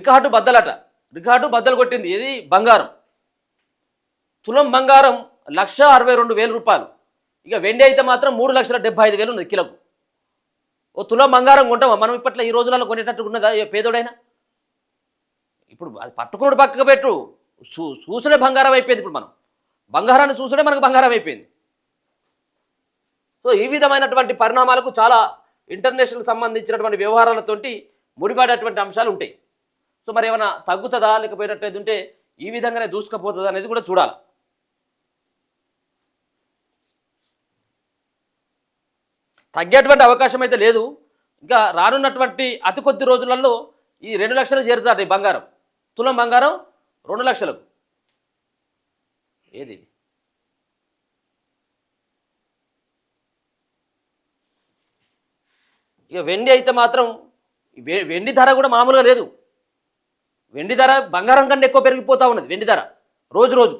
Record బద్దలట, record బద్దలు కొట్టింది. ఇది బంగారం. తులం బంగారం 1,62,000 రూపాయలు. ఇక వెండి అయితే మాత్రం 3,75,000 ఉన్నది కిలోకు. ఓ తులం బంగారం కొంటామా మనం ఇప్పట్లో? ఈ రోజులలో కొనేటట్టు ఉన్నదా ఏ పేదోడైనా? ఇప్పుడు అది పట్టుకున్నాడు పక్కకు పెట్టు, చూసుడే బంగారం అయిపోయింది. ఇప్పుడు మనం బంగారాన్ని చూసుడే మనకు బంగారం అయిపోయింది. సో ఈ విధమైనటువంటి పరిణామాలకు చాలా ఇంటర్నేషనల్ సంబంధించినటువంటి వ్యవహారాలతోటి ముడిపడేటువంటి అంశాలు ఉంటాయి. సో మరి ఏమైనా తగ్గుతుందా లేకపోయేటట్టు ఉంటే ఈ విధంగానే దూసుకుపోతుందా అనేది కూడా చూడాలి. తగ్గేటువంటి అవకాశం అయితే లేదు. ఇంకా రానున్నటువంటి అతి కొద్ది రోజులలో ఈ 2 లక్షలు చేరుతాడు ఈ బంగారం. తులం బంగారం 2 లక్షలకు. ఏది ఇక వెండి అయితే మాత్రం వెండి ధర కూడా మామూలుగా లేదు. వెండి ధర బంగారం కన్నా ఎక్కువ పెరిగిపోతూ ఉన్నది. వెండి ధర రోజు రోజు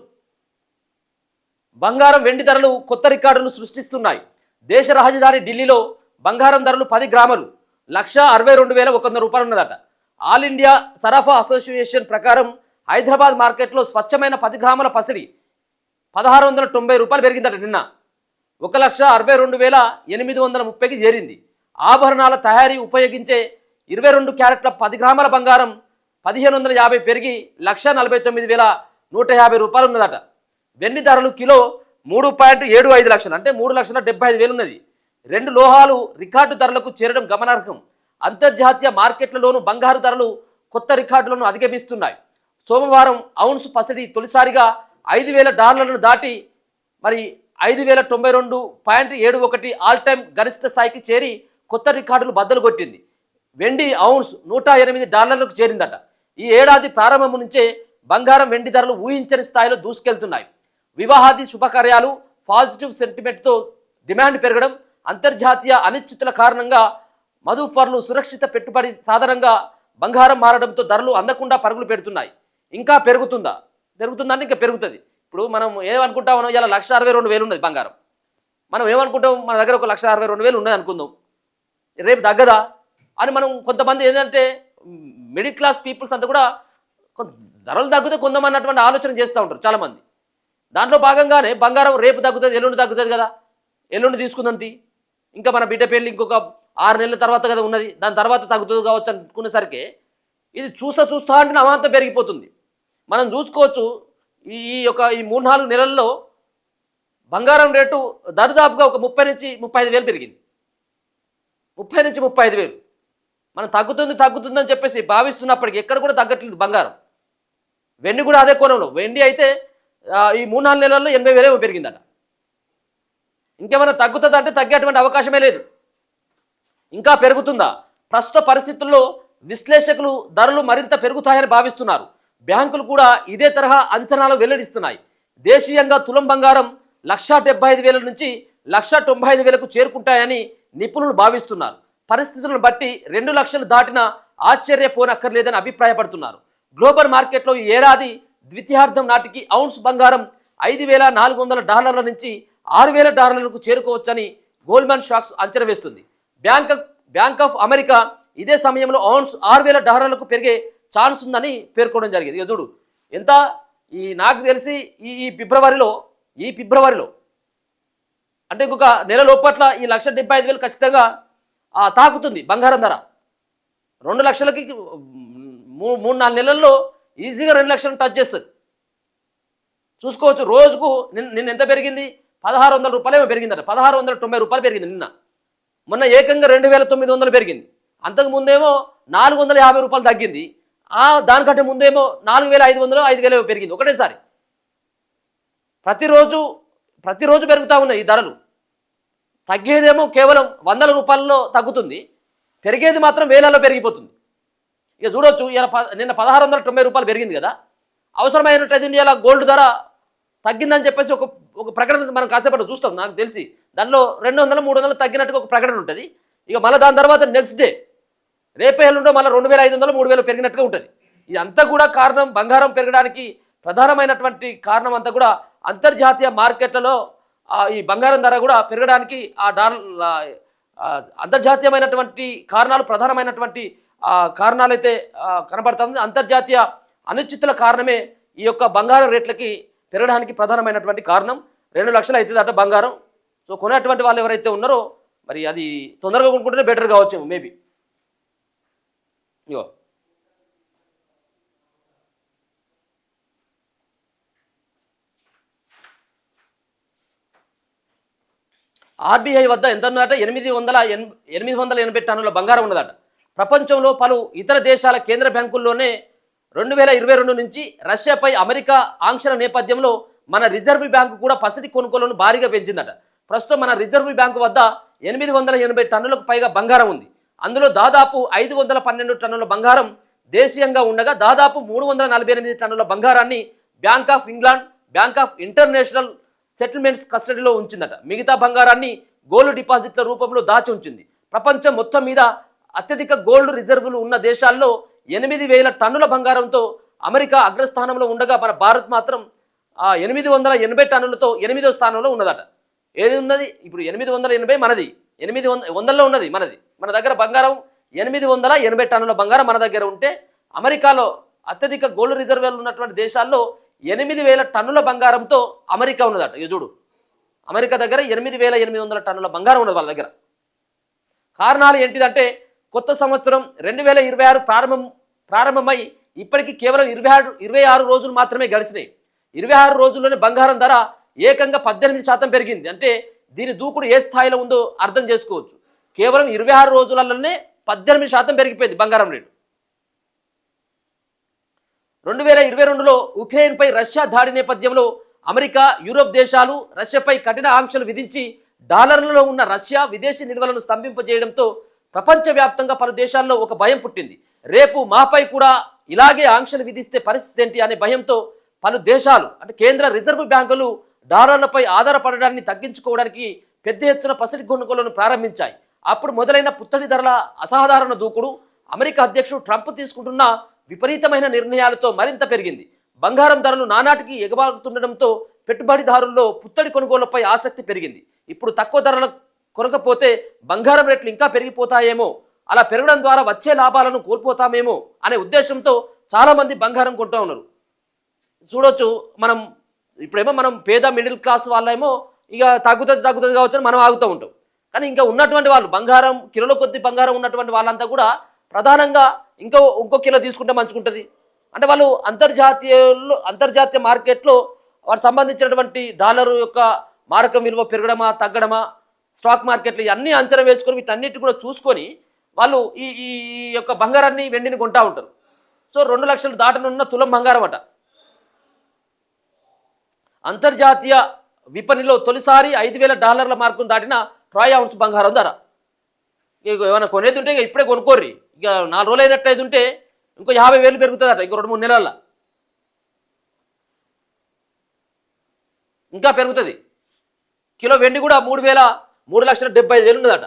బంగారం వెండి ధరలు కొత్త రికార్డులు సృష్టిస్తున్నాయి. దేశ రాజధాని ఢిల్లీలో బంగారం ధరలు 10 గ్రాములు 1,62,100 రూపాయలు ఉన్నదట. ఆల్ ఇండియా సరఫా అసోసియేషన్ ప్రకారం హైదరాబాద్ మార్కెట్లో స్వచ్ఛమైన 10 గ్రాముల పసిడి 1,690 రూపాయలు పెరిగిందట. నిన్న 1,62,830కి చేరింది. ఆభరణాల తయారీ ఉపయోగించే 22 క్యారెట్ల 10 గ్రాముల బంగారం 1,550 పెరిగి 1,49,150 రూపాయలు ఉన్నదట. వెండి ధరలు కిలో 3.75 లక్షలు అంటే 3,75,000 ఉన్నది. 2 లోహాలు రికార్డు ధరలకు చేరడం గమనార్హం. అంతర్జాతీయ మార్కెట్లలోనూ బంగారు ధరలు కొత్త రికార్డులను అధిగమిస్తున్నాయి. సోమవారం ఔన్స్ పసిడి తొలిసారిగా $5,000 దాటి మరి 5,092.71 ఆల్ టైమ్ గరిష్ట స్థాయికి చేరి కొత్త రికార్డులు బద్దలు కొట్టింది. వెండి ఔన్స్ $108కు చేరిందట. ఈ ఏడాది ప్రారంభం నుంచే బంగారం వెండి ధరలు ఊహించని స్థాయిలో దూసుకెళ్తున్నాయి. వివాహాది శుభకార్యాలు, పాజిటివ్ సెంటిమెంట్తో డిమాండ్ పెరగడం, అంతర్జాతీయ అనిశ్చితుల కారణంగా మదుపర్లు సురక్షిత పెట్టుబడి సాధారణంగా బంగారం మారడంతో ధరలు అందకుండా పరుగులు పెడుతున్నాయి. ఇంకా పెరుగుతుందంటే ఇంకా పెరుగుతుంది. ఇప్పుడు మనం ఏమనుకుంటాం, మనం ఇలా 1,62,000 ఉన్నది బంగారం. మనం ఏమనుకుంటాం, మన దగ్గర ఒక 1,62,000 ఉన్నది అనుకుందాం, రేపు తగ్గదా అని మనం కొంతమంది ఏంటంటే మిడిల్ క్లాస్ పీపుల్స్ అంతా కూడా ధరలు తగ్గితే కొందామన్నటువంటి ఆలోచన చేస్తూ ఉంటారు చాలామంది. దాంట్లో భాగంగానే బంగారం రేపు తగ్గుతుంది, ఎల్లుండి తగ్గుతుంది కదా, ఎల్లుండి తీసుకుందంతి, ఇంకా మన బిడ్డ పెళ్ళి ఇంకొక 6 నెలల తర్వాత కదా ఉన్నది, దాని తర్వాత తగ్గుతుంది కావచ్చు అనుకునేసరికి ఇది చూస్తా అంటే అమాంతం పెరిగిపోతుంది. మనం చూసుకోవచ్చు ఈ 3-4 నెలల్లో బంగారం రేటు దరిదాపుగా ఒక 30 నుంచి 35,000 పెరిగింది. 30 నుంచి 35,000 మనం తగ్గుతుందని చెప్పేసి భావిస్తున్నప్పటికీ ఎక్కడ కూడా తగ్గట్లేదు బంగారం. వెండి కూడా అదే కోణంలో. వెండి అయితే ఈ 3-4 నెలల్లో 80,000 పెరిగిందట. ఇంకేమైనా తగ్గుతుందా అంటే తగ్గేటువంటి అవకాశమే లేదు. ఇంకా పెరుగుతుందా? ప్రస్తుత పరిస్థితుల్లో విశ్లేషకులు ధరలు మరింత పెరుగుతాయని భావిస్తున్నారు. బ్యాంకులు కూడా ఇదే తరహా అంచనాలు వెల్లడిస్తున్నాయి. దేశీయంగా తులం బంగారం 1,75,000 నుంచి 1,95,000కు చేరుకుంటాయని నిపుణులు భావిస్తున్నారు. పరిస్థితులను బట్టి 2 లక్షలు దాటినా ఆశ్చర్యపోనక్కర్లేదని అభిప్రాయపడుతున్నారు. గ్లోబల్ మార్కెట్లో ఈ ఏడాది ద్వితీయార్థం నాటికి ఔన్స్ బంగారం $5,400 నుంచి $6,000కు చేరుకోవచ్చని గోల్డ్మన్ సాక్స్ అంచనా వేస్తుంది. బ్యాంక్ ఆఫ్ అమెరికా ఇదే సమయంలో ఔన్స్ $6,000కు పెరిగే ఛాన్స్ ఉందని పేర్కొనడం జరిగింది. ఇక చూడు ఎంత, నాకు తెలిసి ఈ ఫిబ్రవరిలో అంటే ఇంకొక నెల లోపట్ల ఈ 1,75,000 ఖచ్చితంగా తాకుతుంది బంగారం ధర. 2 లక్షలకి 3-4 నెలల్లో ఈజీగా 2 లక్షలను టచ్ చేస్తుంది. చూసుకోవచ్చు. రోజుకు నిన్న ఎంత పెరిగింది? 1,600 రూపాయలు పెరిగిందట. 1,690 రూపాయలు పెరిగింది నిన్న. మొన్న ఏకంగా 2,900 పెరిగింది. అంతకుముందేమో 450 రూపాయలు తగ్గింది. దానికంటే ముందేమో 4,500 5,000 పెరిగింది ఒకటేసారి. ప్రతిరోజు పెరుగుతూ ఉన్నాయి ఈ ధరలు. తగ్గేదేమో కేవలం 100 రూపాయల్లో తగ్గుతుంది, పెరిగేది మాత్రం వేలలో పెరిగిపోతుంది. ఇక చూడొచ్చు, నిన్న 1,690 రూపాయలు పెరిగింది కదా. అవసరమైనట్టు ఇండియాలో గోల్డ్ ధర తగ్గిందని చెప్పేసి ఒక ప్రకటన మనం కాసేపట్లో చూస్తాం. నాకు తెలిసి దానిలో 200-300 తగ్గినట్టుగా ఒక ప్రకటన ఉంటుంది. ఇక మళ్ళీ దాని తర్వాత నెక్స్ట్ డే రేపే ఎల్లుండో మళ్ళీ 2,500-3,000 పెరిగినట్టుగా ఉంటుంది. ఇదంతా కూడా కారణం, బంగారం పెరగడానికి ప్రధానమైనటువంటి కారణం అంతా కూడా అంతర్జాతీయ మార్కెట్లలో ఈ బంగారం ధర కూడా పెరగడానికి అంతర్జాతీయమైనటువంటి కారణాలు, ప్రధానమైనటువంటి కారణాలైతే కనబడుతుంది. అంతర్జాతీయ అనిశ్చితుల కారణమే ఈ యొక్క బంగారం రేట్లకి పెరగడానికి ప్రధానమైనటువంటి కారణం. 2 లక్షలు అవుతుందట బంగారం. సో కొనేటువంటి వాళ్ళు ఎవరైతే ఉన్నారో మరి అది తొందరగా కొనుక్కుంటేనే బెటర్ కావచ్చు మేబీ. ఇగో ఆర్బీఐ వద్ద ఎంత ఉన్నదట? 880 టన్నుల బంగారం ఉన్నదట. ప్రపంచంలో పలు ఇతర దేశాల కేంద్ర బ్యాంకుల్లోనే 2022 నుంచి రష్యాపై అమెరికా ఆంక్షల నేపథ్యంలో మన రిజర్వ్ బ్యాంకు కూడా పసిడి కొనుగోలును భారీగా పెంచిందట. ప్రస్తుతం మన రిజర్వ్ బ్యాంకు వద్ద 880 టన్నులకు పైగా బంగారం ఉంది. అందులో దాదాపు 512 టన్నుల బంగారం దేశీయంగా ఉండగా దాదాపు 348 టన్నుల బంగారాన్ని bank of England, bank of international settlements కస్టడీలో ఉంచిందట. మిగతా బంగారాన్ని గోల్డ్ డిపాజిట్ల రూపంలో దాచి ఉంచింది. ప్రపంచం మొత్తం మీద అత్యధిక గోల్డ్ రిజర్వులు ఉన్న దేశాల్లో 8,000 టన్నుల బంగారంతో అమెరికా అగ్రస్థానంలో ఉండగా మన భారత్ మాత్రం 880 టన్నులతో 8వ స్థానంలో ఉన్నదట. ఏది ఉన్నది ఇప్పుడు? 880 మనది, 800లో ఉన్నది మనది. మన దగ్గర బంగారం 880 టన్నుల బంగారం మన దగ్గర ఉంటే అమెరికాలో అత్యధిక గోల్డ్ రిజర్వులు ఉన్నటువంటి దేశాల్లో 8,000 టన్నుల బంగారంతో అమెరికా ఉన్నదట. ఇది చూడు, అమెరికా దగ్గర 8,800 టన్నుల బంగారం ఉన్నది వాళ్ళ దగ్గర. కారణాలు ఏంటిదంటే కొత్త సంవత్సరం 2026 ప్రారంభమై ఇప్పటికీ కేవలం 26 రోజులు మాత్రమే గడిచినాయి. 26 రోజుల్లోనే బంగారం ధర ఏకంగా 18% పెరిగింది. అంటే దీని దూకుడు ఏ స్థాయిలో ఉందో అర్థం చేసుకోవచ్చు. కేవలం 26 రోజులలోనే 18% పెరిగిపోయింది బంగారం రేటు. 2022లో ఉక్రెయిన్పై రష్యా దాడి నేపథ్యంలో అమెరికా, యూరోప్ దేశాలు రష్యాపై కఠిన ఆంక్షలు విధించి డాలర్లలో ఉన్న రష్యా విదేశీ నిల్వలను స్తంభింపజేయడంతో ప్రపంచవ్యాప్తంగా పలు దేశాల్లో ఒక భయం పుట్టింది. రేపు మాపై కూడా ఇలాగే ఆంక్షలు విధిస్తే పరిస్థితి ఏంటి అనే భయంతో పలు దేశాలు అంటే కేంద్ర రిజర్వ్ బ్యాంకులు డాలర్లపై ఆధారపడడాన్ని తగ్గించుకోవడానికి పెద్ద ఎత్తున పసిడి కొనుగోలును ప్రారంభించాయి. అప్పుడు మొదలైన పుత్తడి ధరల అసాధారణ దూకుడు అమెరికా అధ్యక్షుడు ట్రంప్ తీసుకుంటున్న విపరీతమైన నిర్ణయాలతో మరింత పెరిగింది. బంగారం ధరలు నానాటికి ఎగబారుతుండడంతో పెట్టుబడిదారుల్లో పుత్తడి కొనుగోలుపై ఆసక్తి పెరిగింది. ఇప్పుడు తక్కువ ధరల కొనకపోతే బంగారం రేట్లు ఇంకా పెరిగిపోతాయేమో, అలా పెరగడం ద్వారా వచ్చే లాభాలను కోల్పోతామేమో అనే ఉద్దేశంతో చాలామంది బంగారం కొంటూ ఉన్నారు. చూడొచ్చు, ఇప్పుడేమో మనం పేద మిడిల్ క్లాస్ వాళ్ళేమో ఇక తగ్గుతుంది కావచ్చు అని మనం ఆగుతూ ఉంటాం. కానీ ఇంకా ఉన్నటువంటి వాళ్ళు బంగారం కిలోల కొద్ది బంగారం ఉన్నటువంటి వాళ్ళంతా కూడా ప్రధానంగా ఇంకో కిలో తీసుకుంటే మంచుకుంటుంది. అంటే వాళ్ళు అంతర్జాతీయ మార్కెట్లో వారికి సంబంధించినటువంటి డాలర్ యొక్క మారకం విలువ పెరగడమా తగ్గడమా, స్టాక్ మార్కెట్లు ఇవన్నీ అంచనా వేసుకొని వీటన్నిటి కూడా చూసుకొని వాళ్ళు ఈ యొక్క బంగారాన్ని వెండిని కొంటూ ఉంటారు. సో 2 లక్షలు దాటనున్న తులం బంగారం అట. అంతర్జాతీయ విపణిలో తొలిసారి $5,000 మార్కును దాటిన ట్రాయ్ ఔన్స్ బంగారం ధర. ఇక ఏమైనా కొనేది ఉంటే ఇక ఇప్పుడే కొనుక్కోర్రి. ఇక 4 రోజులు అయినట్టయితే ఉంటే ఇంకో 50,000 పెరుగుతుందట ఇంకో 2-3 నెలల్లో. ఇంకా పెరుగుతుంది. కిలో వెండి కూడా 3,75,000 ఉన్నదట.